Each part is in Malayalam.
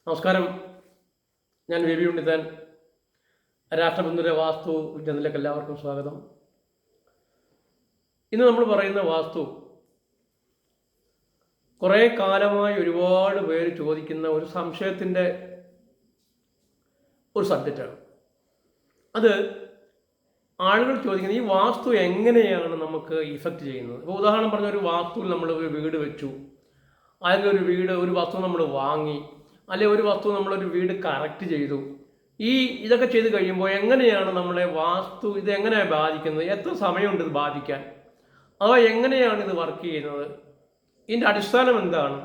നമസ്കാരം. ഞാൻ വി വി ഉണ്ണിത്താൻ. രാഷ്ട്രബന്ധുവിൻ്റെ വാസ്തു വിജ്ഞാനത്തിലേക്ക് എല്ലാവർക്കും സ്വാഗതം. ഇന്ന് നമ്മൾ പറയുന്ന വാസ്തു കുറേ കാലമായി ഒരുപാട് പേര് ചോദിക്കുന്ന ഒരു സംശയത്തിൻ്റെ ഒരു സബ്ജക്റ്റാണ്. അത് ആളുകൾ ചോദിക്കുന്നത് ഈ വാസ്തു എങ്ങനെയാണ് നമുക്ക് ഇഫക്റ്റ് ചെയ്യുന്നത്. ഇപ്പോൾ ഉദാഹരണം പറഞ്ഞ ഒരു വാസ്തുവിൽ നമ്മൾ ഒരു വീട് വെച്ചു, അല്ലെങ്കിൽ ഒരു വസ്തു നമ്മൾ വാങ്ങി, അല്ലെങ്കിൽ ഒരു വസ്തു നമ്മളൊരു വീട് കറക്റ്റ് ചെയ്തു. ഇതൊക്കെ ചെയ്ത് കഴിയുമ്പോൾ എങ്ങനെയാണ് നമ്മളെ വാസ്തു ഇത് എങ്ങനെയാണ് ബാധിക്കുന്നത്, എത്ര സമയമുണ്ട് ഇത് ബാധിക്കാൻ, അഥവാ എങ്ങനെയാണ് ഇത് വർക്ക് ചെയ്യുന്നത്, ഇതിൻ്റെ അടിസ്ഥാനം എന്താണ്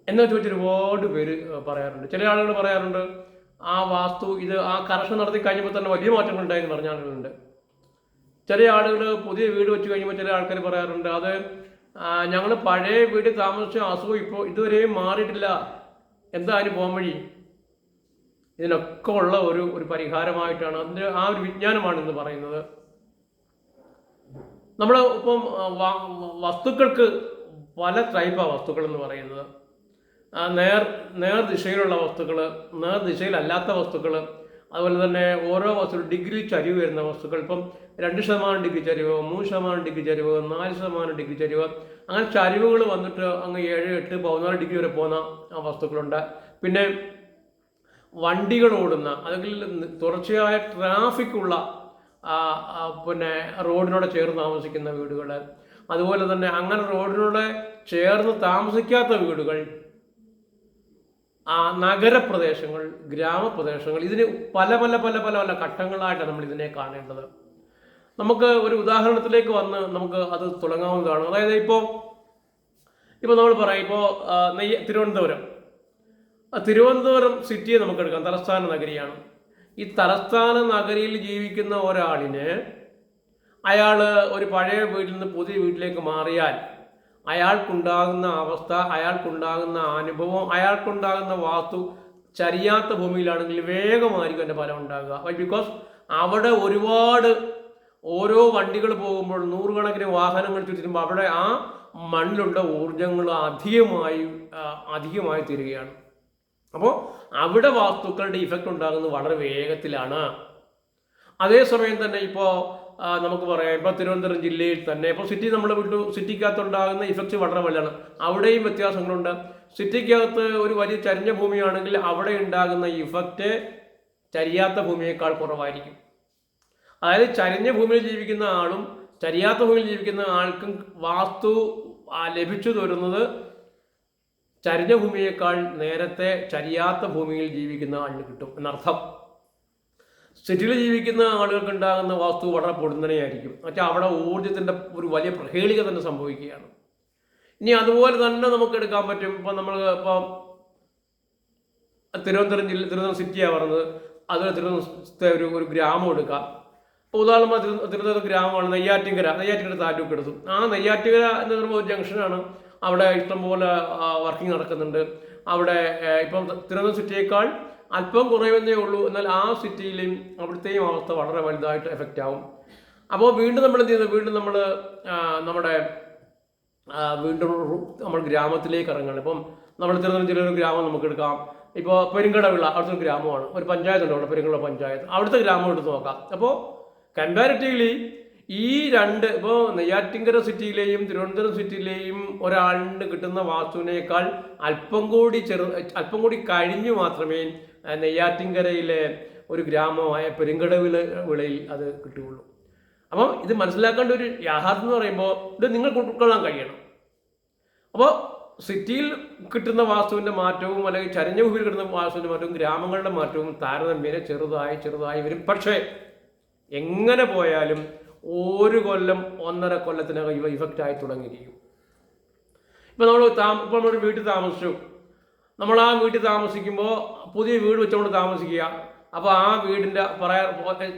എന്ന് ചോദിച്ച് ഒരുപാട് പേര് പറയാറുണ്ട്. ചില ആളുകൾ പറയാറുണ്ട് ആ വാസ്തു ആ കറക്ഷൻ നടത്തി കഴിഞ്ഞപ്പോൾ തന്നെ വലിയ മാറ്റങ്ങൾ ഉണ്ടായെന്ന് പറഞ്ഞ ആളുകളുണ്ട്. ചില ആളുകൾ പുതിയ വീട് വെച്ച് കഴിയുമ്പോൾ ചില ആൾക്കാർ പറയാറുണ്ട് അത് ഞങ്ങൾ പഴയ വീട് താമസിച്ച അസുഖം ഇപ്പോൾ ഇതുവരെയും മാറിയിട്ടില്ല, എന്താ അതിന് പോകാൻ വഴി. ഇതിനൊക്കെ ഉള്ള ഒരു പരിഹാരമായിട്ടാണ് അതിൻ്റെ ഒരു വിജ്ഞാനമാണ് ഇന്ന് പറയുന്നത്. നമ്മൾ ഇപ്പം വസ്തുക്കൾക്ക് പല ടൈപ്പാണ് വസ്തുക്കൾ എന്ന് പറയുന്നത്. നേർദിശയിലുള്ള വസ്തുക്കൾ, നേർദിശയിലല്ലാത്ത വസ്തുക്കൾ, അതുപോലെ തന്നെ ഓരോ വസ്തു ഡിഗ്രി ചരിവ് വരുന്ന വസ്തുക്കൾ. ഇപ്പം 2% ഡിഗ്രി ചരിവ്, 3% ഡിഗ്രി ചരിവ്, 4% ഡിഗ്രി ചരിവ്, അങ്ങനെ ചരിവുകൾ വന്നിട്ട് അങ്ങ് 7, 8, 14 ഡിഗ്രി വരെ പോകുന്ന വസ്തുക്കളുണ്ട്. പിന്നെ വണ്ടികൾ ഓടുന്ന അല്ലെങ്കിൽ തുടർച്ചയായ ട്രാഫിക്കുള്ള പിന്നെ റോഡിനോട് ചേർന്ന് താമസിക്കുന്ന വീടുകൾ, അതുപോലെ തന്നെ അങ്ങനെ റോഡിനോട് ചേർന്ന് താമസിക്കാത്ത വീടുകൾ, നഗരപ്രദേശങ്ങൾ, ഗ്രാമപ്രദേശങ്ങൾ, ഇതിന് പല പല പല പല പല ഘട്ടങ്ങളായിട്ടാണ് നമ്മൾ ഇതിനെ കാണേണ്ടത്. നമുക്ക് ഒരു ഉദാഹരണത്തിലേക്ക് വന്ന് നമുക്ക് അത് തുടങ്ങാവുന്നതാണ്. അതായത് ഇപ്പോൾ നമ്മൾ പറയാം, ഇപ്പോൾ തിരുവനന്തപുരം സിറ്റിയെ നമുക്ക് എടുക്കാം. തലസ്ഥാന നഗരിയാണ്. ഈ തലസ്ഥാന നഗരിയിൽ ജീവിക്കുന്ന ഒരാളിന് അയാൾ ഒരു പഴയ വീട്ടിൽ നിന്ന് പുതിയ വീട്ടിലേക്ക് മാറിയാൽ അയാൾക്കുണ്ടാകുന്ന അവസ്ഥ, അയാൾക്കുണ്ടാകുന്ന അനുഭവം, അയാൾക്കുണ്ടാകുന്ന വാസ്തു ചരിയാത്ത ഭൂമിയിലാണെങ്കിൽ വേഗമായിരിക്കും എൻ്റെ ഫലം ഉണ്ടാകുക. ബിക്കോസ് അവിടെ ഓരോ വണ്ടികൾ പോകുമ്പോൾ നൂറുകണക്കിന് വാഹനങ്ങൾ ചുറ്റുമ്പോൾ അവിടെ ആ മണ്ണിലുള്ള ഊർജങ്ങൾ അധികമായി തീരുകയാണ്. അപ്പോൾ അവിടെ വാസ്തുക്കളുടെ ഇഫക്റ്റ് ഉണ്ടാകുന്നത് വളരെ വേഗത്തിലാണ്. അതേസമയം തന്നെ ഇപ്പോൾ നമുക്ക് പറയാം, ഇപ്പോൾ തിരുവനന്തപുരം ജില്ലയിൽ തന്നെ ഇപ്പോൾ നമ്മൾ സിറ്റിക്കകത്തുണ്ടാകുന്ന ഇഫക്റ്റ് വളരെ വലുതാണ്. അവിടെയും വ്യത്യാസങ്ങളുണ്ട്. സിറ്റിക്കകത്ത് ഒരു വലിയ ചരിഞ്ഞ ഭൂമിയാണെങ്കിൽ അവിടെ ഉണ്ടാകുന്ന ഇഫക്റ്റ് ചരിയാത്ത ഭൂമിയേക്കാൾ കുറവായിരിക്കും. അതായത് ചരിഞ്ഞ ഭൂമിയിൽ ജീവിക്കുന്ന ആളും ചരിയാത്ത ഭൂമിയിൽ ജീവിക്കുന്ന ആൾക്കും വാസ്തു ലഭിച്ചു തരുന്നത് ചരിഞ്ഞ ഭൂമിയേക്കാൾ നേരത്തെ ചരിയാത്ത ഭൂമിയിൽ ജീവിക്കുന്ന ആളിന് കിട്ടും എന്നർത്ഥം. സിറ്റിയിൽ ജീവിക്കുന്ന ആളുകൾക്ക് ഉണ്ടാകുന്ന വാസ്തു വളരെ പൊടുന്നനെയായിരിക്കും. പക്ഷേ അവിടെ ഊർജത്തിൻ്റെ ഒരു വലിയ പ്രഹേളിക തന്നെ സംഭവിക്കുകയാണ്. ഇനി അതുപോലെ തന്നെ നമുക്ക് എടുക്കാൻ പറ്റും. ഇപ്പം തിരുവനന്തപുരം സിറ്റിയാണ് പറഞ്ഞത്, അതുപോലെ തിരുവനന്തപുരത്തെ ഒരു ഗ്രാമം എടുക്കാം. ഇപ്പോൾ ഉദാഹരണം തിരുവനന്തപുരം ഗ്രാമമാണ് നെയ്യാറ്റിൻകര താലൂക്ക് എടുത്തു. ആ നെയ്യാറ്റിൻകര എന്ന് പറയുമ്പോൾ ഒരു ജംഗ്ഷനാണ്. അവിടെ ഇഷ്ടംപോലെ വർക്കിംഗ് നടക്കുന്നുണ്ട്. അവിടെ ഇപ്പം തിരുവനന്തപുരം സിറ്റിയേക്കാൾ അല്പം കുറയുന്നേ ഉള്ളൂ, എന്നാൽ ആ സിറ്റിയിലെയും അവിടുത്തെയും അവസ്ഥ വളരെ വലുതായിട്ട് എഫക്റ്റ് ആവും. അപ്പോൾ വീണ്ടും നമ്മൾ എന്ത് ചെയ്യുന്നത്, നമ്മൾ ഗ്രാമത്തിലേക്ക് ഇറങ്ങണം. ഇപ്പം നമ്മൾ തിരുവനന്തപുരം ജില്ലയിൽ ഒരു ഗ്രാമം നമുക്ക് എടുക്കാം. ഇപ്പോൾ പെരുങ്കടവിള അവിടുത്തെ ഒരു ഗ്രാമമാണ്, ഒരു പഞ്ചായത്തുണ്ട് അവിടെ, പെരുങ്കട പഞ്ചായത്ത്. അവിടുത്തെ ഗ്രാമം എടുത്ത് നോക്കാം. അപ്പോൾ കമ്പാരിറ്റീവ്ലി ഇപ്പോൾ നെയ്യാറ്റിൻകര സിറ്റിയിലെയും തിരുവനന്തപുരം സിറ്റിയിലെയും ഒരാളിന് കിട്ടുന്ന വാസ്തുവിനേക്കാൾ അല്പം കൂടി കഴിഞ്ഞു മാത്രമേ നെയ്യാറ്റിൻകരയിലെ ഒരു ഗ്രാമമായ പെരുങ്കടവിളയിൽ അത് കിട്ടുകയുള്ളൂ. അപ്പം ഇത് മനസ്സിലാക്കേണ്ട ഒരു യാഥാർത്ഥ്യം എന്ന് പറയുമ്പോൾ ഇത് നിങ്ങൾക്ക് ഉൾക്കൊള്ളാൻ കഴിയണം. അപ്പോൾ സിറ്റിയിൽ കിട്ടുന്ന വാസ്തുവിൻ്റെ മാറ്റവും അല്ലെങ്കിൽ ചരിഞ്ഞ ഭൂമിയിൽ കിട്ടുന്ന വാസ്തുവിൻ്റെ മാറ്റവും ഗ്രാമങ്ങളുടെ മാറ്റവും താരതമ്യേന ചെറുതായി വരും. പക്ഷേ എങ്ങനെ പോയാലും 1 കൊല്ലം 1.5 കൊല്ലത്തിനകം ഇവ ഇഫക്റ്റായി തുടങ്ങിയിരിക്കും. ഇപ്പോൾ നമ്മളൊരു വീട്ടിൽ താമസിച്ചു. നമ്മൾ ആ വീട്ടിൽ താമസിക്കുമ്പോൾ പുതിയ വീട് വെച്ചുകൊണ്ട് താമസിക്കുക. അപ്പോൾ ആ വീടിൻ്റെ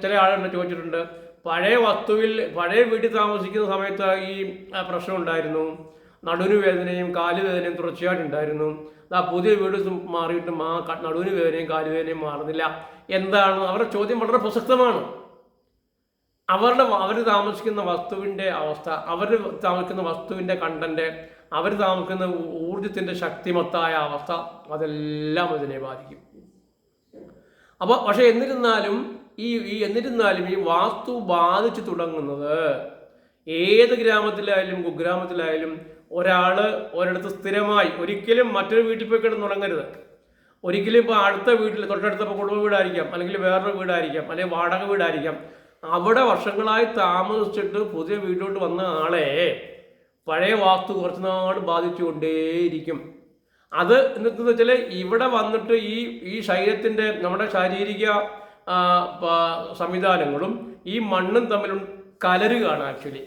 ചില ആളുകൾ ചോദിച്ചിട്ടുണ്ട്, പഴയ വീട്ടിൽ താമസിക്കുന്ന സമയത്ത് ഈ പ്രശ്നം ഉണ്ടായിരുന്നു, നടുവിന് വേദനയും കാലുവേദനയും തുടർച്ചയായിട്ടുണ്ടായിരുന്നു. പുതിയ വീട് മാറിയിട്ടും ആ നടുവിന് വേദനയും കാലുവേദനയും മാറുന്നില്ല. എന്താണ്? അവരുടെ ചോദ്യം വളരെ പ്രസക്തമാണ്. അവർ താമസിക്കുന്ന വസ്തുവിൻ്റെ അവസ്ഥ, അവർ താമസിക്കുന്ന വസ്തുവിൻ്റെ കണ്ടന്റ്, അവർ താമസിക്കുന്ന ഊർജത്തിൻ്റെ ശക്തിമത്തായ അവസ്ഥ അതെല്ലാം അതിനെ ബാധിക്കും. അപ്പോൾ പക്ഷെ എന്നിരുന്നാലും ഈ വാസ്തു ബാധിച്ചു തുടങ്ങുന്നത് ഏത് ഗ്രാമത്തിലായാലും കുഗ്രാമത്തിലായാലും ഒരാൾ ഒരിടത്ത് സ്ഥിരമായി ഒരിക്കലും മറ്റൊരു വീട്ടിൽ പോയി കിടന്നുറങ്ങരുത്. ഒരിക്കലും ഇപ്പോൾ അടുത്ത വീട്ടിൽ തൊട്ടടുത്ത കുടുംബ വീടായിരിക്കാം, അല്ലെങ്കിൽ വേറൊരു വീടായിരിക്കാം, അല്ലെങ്കിൽ വാടക വീടായിരിക്കാം, അവിടെ വർഷങ്ങളായി താമസിച്ചിട്ട് പുതിയ വീട്ടിലോട്ട് വന്ന ആളെ പഴയ വാസ്തു കുറച്ച് നാൾ ബാധിച്ചുകൊണ്ടേയിരിക്കും. അത് എന്താണെന്ന് വെച്ചാൽ ഇവിടെ വന്നിട്ട് ഈ ശരീരത്തിൻ്റെ നമ്മുടെ ശാരീരിക സംവിധാനങ്ങളും ഈ മണ്ണും തമ്മിലും കലരുകയാണ് ആക്ച്വലി.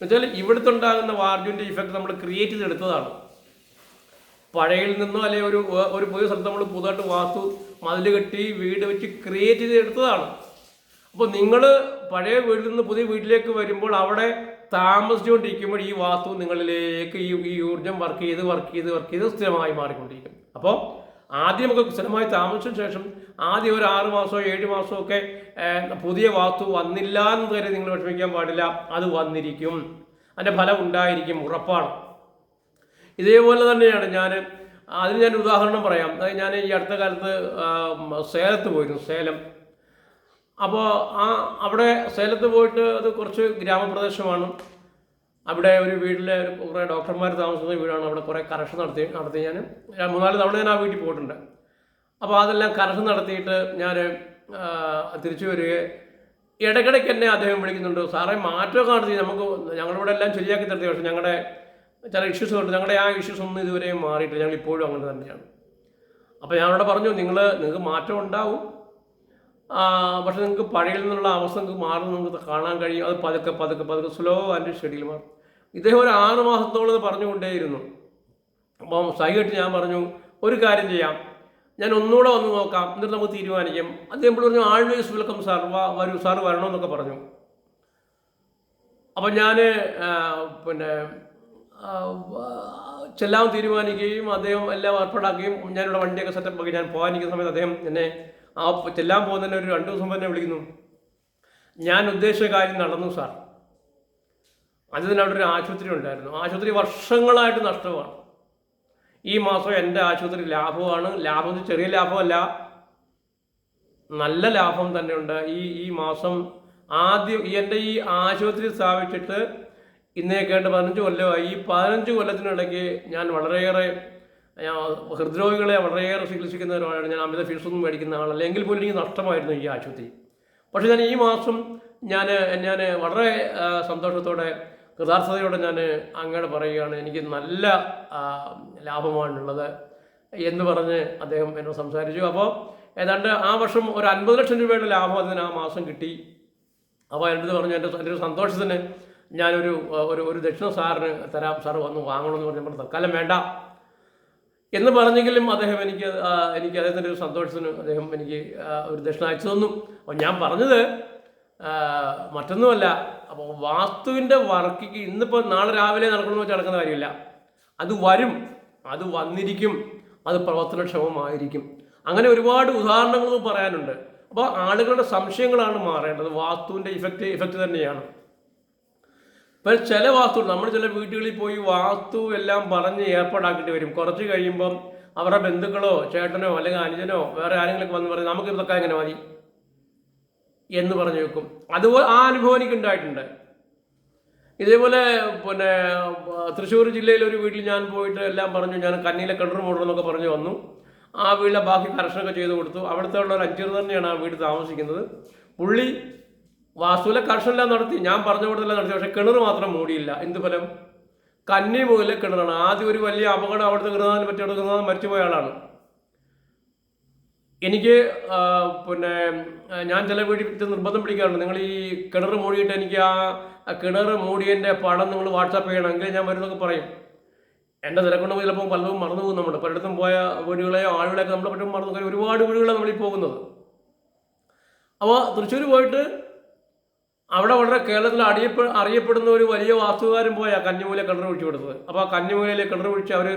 എന്നുവെച്ചാൽ ഇവിടുത്തെ ഉണ്ടാകുന്ന വാർജുവിൻ്റെ ഇഫക്റ്റ് നമ്മൾ ക്രിയേറ്റ് ചെയ്തെടുത്തതാണ്. പഴയിൽ നിന്നോ അല്ലെങ്കിൽ ഒരു പുതിയ സ്ഥലത്ത് നമ്മൾ പുതുതായിട്ട് വാസ്തു മതിൽ കെട്ടി വീട് വെച്ച് ക്രിയേറ്റ് ചെയ്തെടുത്തതാണ്. അപ്പോൾ നിങ്ങൾ പഴയ വീട്ടിൽ നിന്ന് പുതിയ വീട്ടിലേക്ക് വരുമ്പോൾ അവിടെ താമസിച്ചുകൊണ്ടിരിക്കുമ്പോൾ ഈ വാസ്തു നിങ്ങളിലേക്ക് ഈ ഊർജ്ജം വർക്ക് ചെയ്ത് സ്ഥിരമായി മാറിക്കൊണ്ടിരിക്കും. അപ്പോൾ ആദ്യം നമുക്ക് സ്ഥിരമായി താമസിച്ചതിന് ശേഷം ആദ്യം ഒരു 6 മാസമോ 7 മാസമോ ഒക്കെ പുതിയ വാസ്തു വന്നില്ല എന്ന് വരെ നിങ്ങൾ വിഷമിക്കാൻ പാടില്ല. അത് വന്നിരിക്കും, അതിൻ്റെ ഫലം ഉണ്ടായിരിക്കും, ഉറപ്പാണ്. ഇതേപോലെ തന്നെയാണ് അതിന് ഞാൻ ഉദാഹരണം പറയാം. ഞാൻ ഈ അടുത്ത കാലത്ത് സേലത്ത് പോയിരുന്നു, സേലം. അപ്പോൾ അവിടെ സേലത്ത് പോയിട്ട് അത് കുറച്ച് ഗ്രാമപ്രദേശമാണ്. അവിടെ ഒരു വീട്ടിലെ കുറേ ഡോക്ടർമാർ താമസിക്കുന്ന വീടാണ്. അവിടെ കുറേ കറക്ഷൻ നടത്തി ഞാൻ 3-4 തവണ ഞാൻ ആ വീട്ടിൽ പോയിട്ടുണ്ട്. അപ്പോൾ അതെല്ലാം കറക്ഷൻ നടത്തിയിട്ട് ഞാൻ തിരിച്ചു വരികയും ഇടയ്ക്കിടയ്ക്ക് എന്നെ അദ്ദേഹം വിളിക്കുന്നുണ്ട്, സാറേ മാറ്റമൊക്കെ നടത്തി ഞങ്ങളിവിടെ എല്ലാം ശരിയാക്കി തരത്തി, പക്ഷേ ഞങ്ങളുടെ ചില ഇഷ്യൂസ് ഉണ്ട്, ഞങ്ങളുടെ ആ ഇഷ്യൂസ് ഒന്നും ഇതുവരെയും മാറിയിട്ടില്ല, ഞങ്ങൾ ഇപ്പോഴും അങ്ങനെ തന്നെയാണ്. അപ്പോൾ ഞാനവിടെ പറഞ്ഞു, നിങ്ങൾക്ക് മാറ്റം ഉണ്ടാവും, പക്ഷെ നിങ്ങൾക്ക് പഴയിൽ നിന്നുള്ള അവസ്ഥ നിങ്ങൾക്ക് മാറും, നിങ്ങൾക്ക് കാണാൻ കഴിയും. അത് പതുക്കെ സ്ലോ ആൻഡ് സ്റ്റഡിയിൽ മാറും. ഇദ്ദേഹം ഒരു 6 മാസത്തോളം പറഞ്ഞുകൊണ്ടേയിരുന്നു. അപ്പം സൈകിട്ട് ഞാൻ പറഞ്ഞു, ഒരു കാര്യം ചെയ്യാം, ഞാൻ ഒന്നുകൂടെ വന്ന് നോക്കാം, എന്നിട്ട് നമുക്ക് തീരുമാനിക്കാം. അദ്ദേഹം പറഞ്ഞു, ആൾവേസ് വെൽക്കം സാർ, സാർ വരണമെന്നൊക്കെ പറഞ്ഞു. അപ്പം ഞാൻ ചെല്ലാൻ തീരുമാനിക്കുകയും അദ്ദേഹം എല്ലാം ഏർപ്പാടാക്കുകയും ഞാനിവിടെ വണ്ടിയൊക്കെ സെറ്റപ്പ് ആക്കി ഞാൻ പോകാനിരിക്കുന്ന സമയത്ത് അദ്ദേഹം എന്നെ ചെല്ലാൻ പോകുന്നതിന് ഒരു 2 ദിവസം തന്നെ വിളിക്കുന്നു. ഞാൻ ഉദ്ദേശിച്ച കാര്യം നടന്നു സാർ. അതിന് അവിടെ ഒരു ആശുപത്രി ഉണ്ടായിരുന്നു. ആശുപത്രി വർഷങ്ങളായിട്ട് നഷ്ടമാണ്. ഈ മാസം എൻ്റെ ആശുപത്രി ലാഭമാണ്. ലാഭം ചെറിയ ലാഭമല്ല, നല്ല ലാഭം തന്നെയുണ്ട്. ഈ മാസം ആദ്യം എൻ്റെ ഈ ആശുപത്രി സ്ഥാപിച്ചിട്ട് ഇന്നേക്കേണ്ട 15 കൊല്ലമായി. ഈ 15 കൊല്ലത്തിനിടയ്ക്ക് ഞാൻ വളരെയേറെ ഹൃദ്രോഗികളെ വളരെയേറെ ചികിത്സിക്കുന്ന ഒരാളാണ്. ഞാൻ അമിത ഫീസൊന്നും മേടിക്കുന്ന ആളല്ല. എങ്കിൽ പോലും എനിക്ക് നഷ്ടമായിരുന്നു ഈ ആശുപത്രി. പക്ഷേ ഞാൻ ഈ മാസം ഞാൻ വളരെ സന്തോഷത്തോടെ കൃതാർത്ഥതയോടെ ഞാൻ അങ്ങോട്ട് പറയുകയാണ്, എനിക്ക് നല്ല ലാഭമാണുള്ളത് എന്ന് പറഞ്ഞ് അദ്ദേഹം എന്നോട് സംസാരിച്ചു. അപ്പോൾ ഏതാണ്ട് ആ വർഷം ഒരു 50 ലക്ഷം രൂപയുടെ ലാഭം അതിന് ആ മാസം കിട്ടി. അപ്പോൾ എൻ്റെ പറഞ്ഞു, എൻ്റെ ഒരു സന്തോഷത്തിന് ഞാനൊരു ഒരു ദക്ഷിണ സാറിന് തരാം, സാർ വന്ന് വാങ്ങണമെന്ന് പറഞ്ഞപ്പോൾ തൽക്കാലം വേണ്ട എന്ന് പറഞ്ഞെങ്കിലും അദ്ദേഹം എനിക്ക് അദ്ദേഹത്തിൻ്റെ ഒരു സന്തോഷത്തിന് അദ്ദേഹം എനിക്ക് ഒരു ദക്ഷിണ അയച്ചു തന്നു. അപ്പോൾ ഞാൻ പറഞ്ഞത് മറ്റൊന്നുമല്ല, അപ്പോൾ വാസ്തുവിൻ്റെ വർക്കിക്ക് ഇന്നിപ്പോൾ നാളെ രാവിലെ നടക്കണമെന്ന് വെച്ചാൽ നടക്കുന്ന കാര്യമില്ല. അത് വരും, അത് വന്നിരിക്കും, അത് പ്രവർത്തനക്ഷമമായിരിക്കും. അങ്ങനെ ഒരുപാട് ഉദാഹരണങ്ങളും പറയാനുണ്ട്. അപ്പോൾ ആളുകളുടെ സംശയങ്ങളാണ് മാറേണ്ടത്. വാസ്തുവിൻ്റെ ഇഫക്റ്റ് തന്നെയാണ്. ഇപ്പം ചില വാസ്തു നമ്മൾ ചില വീടുകളിൽ പോയി വാസ്തു എല്ലാം പറഞ്ഞ് ഏർപ്പാടാക്കിയിട്ട് വരും. കുറച്ച് കഴിയുമ്പം അവരുടെ ബന്ധുക്കളോ ചേട്ടനോ അല്ലെങ്കിൽ അനുജനോ വേറെ ആരെങ്കിലും വന്ന് പറയും, നമുക്ക് ഇതൊക്കെ എങ്ങനെ മതി എന്ന് പറഞ്ഞു വെക്കും. അതുപോലെ ആ അനുഭവം എനിക്ക് ഉണ്ടായിട്ടുണ്ട്. ഇതേപോലെ തൃശ്ശൂർ ജില്ലയിലെ ഒരു വീട്ടിൽ ഞാൻ പോയിട്ട് എല്ലാം പറഞ്ഞു, ഞാൻ കന്നിയിലെ കിണർ മൂടണമെന്നൊക്കെ പറഞ്ഞു വന്നു. ആ വീട്ടിലെ ബാക്കി കറക്ഷനൊക്കെ ചെയ്ത് കൊടുത്തു. അവിടുത്തെ ഉള്ള ഒരു അഞ്ചർ തന്നെയാണ് ആ വീട് താമസിക്കുന്നത്. പുള്ളി വാസ്തുവിലെ കറക്ഷനെല്ലാം നടത്തി, ഞാൻ പറഞ്ഞ കൊടുത്തെല്ലാം നടത്തി. പക്ഷേ കിണർ മാത്രം മൂടിയില്ല. എന്ത് ഫലം? കന്നി മുതലേ കിണറാണ്. ആദ്യം ഒരു വലിയ അപകടം അവിടുത്തെ ഗൃഹനാഥന് പറ്റി, അവിടെ ഗൃഹനാഥൻ മരിച്ചുപോയ ആളാണ്. എനിക്ക് ഞാൻ ചില വീട്ടിൽ നിർബന്ധം പിടിക്കാറുണ്ട്, നിങ്ങൾ ഈ കിണർ മൂടിയിട്ട് എനിക്ക് ആ കിണർ മൂടിയതിൻ്റെ പടം നിങ്ങൾ വാട്സാപ്പ് ചെയ്യണമെങ്കിൽ ഞാൻ വരുന്നൊക്കെ പറയും. എൻ്റെ തിരക്കൊണ്ട് ചിലപ്പോൾ പലതും മറന്നു പോകും. നമ്മൾ പലയിടത്തും പോയ വീടുകളെയോ ആളുകളെയൊക്കെ നമ്മളെ പറ്റും മറന്നു. ഒരുപാട് വീടുകളാണ് നമ്മളീ പോകുന്നത്. അപ്പോൾ തൃശ്ശൂർ പോയിട്ട് അവിടെ വളരെ കേരളത്തിൽ അറിയപ്പെടുന്ന ഒരു വലിയ വാസ്തുകാരൻ പോയ കന്നിമൂല കിണർ ഒഴിച്ചു കൊടുത്തത്. അപ്പോൾ ആ കന്നിമൂലയിലെ കിണർ ഒഴിച്ച് അവർ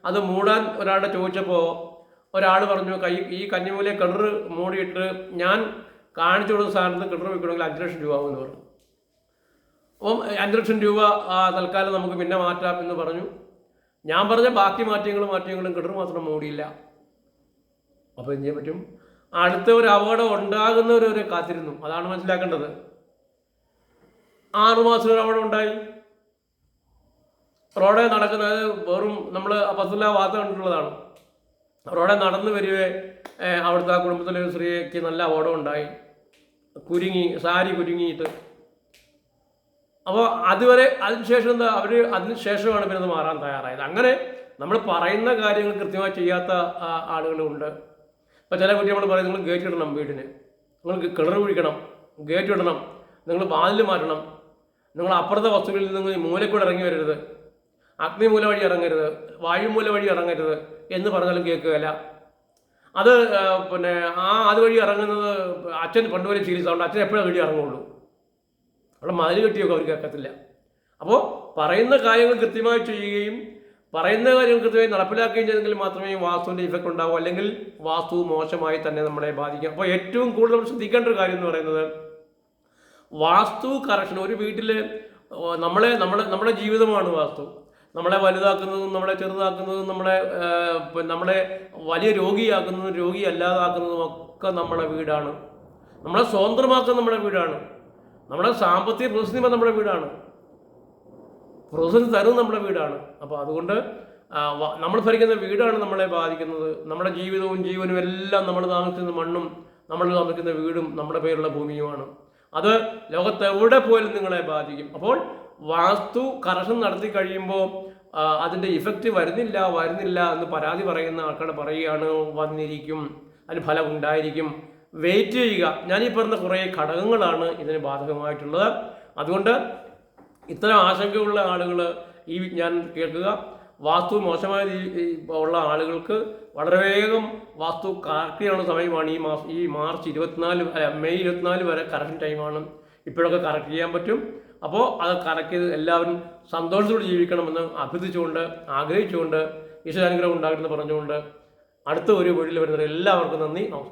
അത് മൂടാൻ ഒരാളുടെ ചോദിച്ചപ്പോൾ ഒരാൾ പറഞ്ഞു, ഈ കന്നിമൂല കിണർ മൂടിയിട്ട് ഞാൻ കാണിച്ചു കൊടുത്ത സ്ഥാനത്ത് കിണർ വയ്ക്കണമെങ്കിൽ 5 ലക്ഷം രൂപ ആവുമെന്ന് പറഞ്ഞു. അപ്പം 5 ലക്ഷം രൂപ തൽക്കാലം നമുക്ക് പിന്നെ മാറ്റാം എന്ന് പറഞ്ഞു. ഞാൻ പറഞ്ഞ ബാക്കി മാറ്റങ്ങളും കിണർ മാത്രം മൂടിയില്ല. അപ്പോൾ എന്ത് ചെയ്യാൻ പറ്റും? അടുത്ത ഒരു അപകടം ഉണ്ടാകുന്നവരെ കാത്തിരുന്നു. അതാണ് മനസ്സിലാക്കേണ്ടത്. 6 മാസം ഒരു അപകടം ഉണ്ടായി. റോഡേ നടക്കുന്നത് വെറും നമ്മൾ പത്തുള്ള വാർത്ത കണ്ടിട്ടുള്ളതാണ്. റോഡേ നടന്നു വരികയെ അവിടുത്തെ ആ കുടുംബത്തിലെ ഒരു സ്ത്രീക്ക് നല്ല അപകടം ഉണ്ടായി, സാരി കുരുങ്ങിയിട്ട്. അപ്പോൾ അതുവരെ അതിനുശേഷം എന്താ അതിനുശേഷമാണ് പിന്നെ അത് മാറാൻ തയ്യാറായത്. അങ്ങനെ നമ്മൾ പറയുന്ന കാര്യങ്ങൾ കൃത്യമായി ചെയ്യാത്ത ആളുകളുണ്ട്. ഇപ്പോൾ ചില കുട്ടി നമ്മൾ പറയും, നിങ്ങൾ ഗേറ്റ് ഇടണം, വീടിന് നിങ്ങൾ കിണർ കുഴിക്കണം, ഗേറ്റ് ഇടണം, നിങ്ങൾ വാതിൽ മാറ്റണം, നിങ്ങൾ അപ്പുറത്തെ വസ്തുക്കളിൽ നിന്ന് മൂലക്കൂടെ ഇറങ്ങി വരരുത്, അഗ്നിമൂല വഴി ഇറങ്ങരുത്, വായുമൂല വഴി ഇറങ്ങരുത് എന്ന് പറഞ്ഞാലും കേൾക്കുകയില്ല. അത് പിന്നെ അതുവഴി ഇറങ്ങുന്നത് അച്ഛൻ പണ്ടുവരെ ശീലിച്ചതുകൊണ്ട് അച്ഛൻ എപ്പോഴും വഴി ഇറങ്ങുള്ളൂ. അവിടെ മതിൽ കെട്ടിയൊക്കെ അവർ കേൾക്കത്തില്ല. അപ്പോൾ പറയുന്ന കാര്യങ്ങൾ കൃത്യമായി ചെയ്യുകയും പറയുന്ന കാര്യങ്ങൾ കൃത്യമായി നടപ്പിലാക്കുകയും ചെയ്തെങ്കിൽ മാത്രമേ വാസ്തുവിൻ്റെ ഇഫക്റ്റ് ഉണ്ടാവൂ. അല്ലെങ്കിൽ വാസ്തു മോശമായി തന്നെ നമ്മളെ ബാധിക്കും. അപ്പോൾ ഏറ്റവും കൂടുതൽ നമ്മൾ ശ്രദ്ധിക്കേണ്ട ഒരു കാര്യം എന്ന് പറയുന്നത് വാസ്തു കറക്ഷൻ. ഒരു വീട്ടിൽ നമ്മുടെ ജീവിതമാണ് വാസ്തു. നമ്മളെ വലുതാക്കുന്നതും നമ്മളെ ചെറുതാക്കുന്നതും നമ്മളെ വലിയ രോഗിയാക്കുന്നതും രോഗി അല്ലാതാക്കുന്നതും ഒക്കെ നമ്മുടെ വീടാണ്. നമ്മളെ സ്വതന്ത്രമാക്കുന്ന നമ്മുടെ വീടാണ്. നമ്മുടെ സാമ്പത്തിക പ്രതിസന്ധി നമ്മുടെ വീടാണ്. പ്രതിസന്ധി തരുന്നത് നമ്മുടെ വീടാണ്. അപ്പോൾ അതുകൊണ്ട് നമ്മൾ ഭരിക്കുന്ന വീടാണ് നമ്മളെ ബാധിക്കുന്നത്. നമ്മുടെ ജീവിതവും ജീവനും എല്ലാം നമ്മൾ താമസിക്കുന്ന മണ്ണും നമ്മൾ താമസിക്കുന്ന വീടും നമ്മുടെ പേരുള്ള ഭൂമിയുമാണ്. അത് ലോകത്ത് എവിടെ പോയാലും നിങ്ങളെ ബാധിക്കും. അപ്പോൾ വാസ്തു കറക്ഷൻ നടത്തി കഴിയുമ്പോൾ അതിൻ്റെ ഇഫക്റ്റ് വരുന്നില്ല എന്ന് പരാതി പറയുന്ന ആൾക്കാർ പറയുകയാണ്, വന്നിരിക്കും, അതിന് ഫലം ഉണ്ടായിരിക്കും, വെയിറ്റ് ചെയ്യുക. ഞാനീ പറഞ്ഞ കുറേ ഘടകങ്ങളാണ് ഇതിന് ബാധകമായിട്ടുള്ളത്. അതുകൊണ്ട് ഇത്തരം ആശങ്കയുള്ള ആളുകൾ ഈ വിജ്ഞാനം കേൾക്കുക. വാസ്തു മോശമായ ഉള്ള ആളുകൾക്ക് വളരെ വേഗം വാസ്തു കറക്റ്റ് ചെയ്യാനുള്ള സമയമാണ് ഈ മാർച്ച് 24 മെയ് 24 വരെ കറക്ഷൻ ടൈമാണ്. ഇപ്പോഴൊക്കെ കറക്റ്റ് ചെയ്യാൻ പറ്റും. അപ്പോൾ അത് കറക്റ്റ് ചെയ്ത് എല്ലാവരും സന്തോഷത്തോടെ ജീവിക്കണമെന്ന് അഭ്യർത്ഥിച്ചുകൊണ്ട് ആഗ്രഹിച്ചുകൊണ്ട് ഈശ്വരാനുഗ്രഹം ഉണ്ടാകണമെന്ന് പറഞ്ഞുകൊണ്ട് അടുത്ത ഒരു വീഡിയോയിൽ വരുന്നത് എല്ലാവർക്കും നന്ദി, നമസ്കാരം.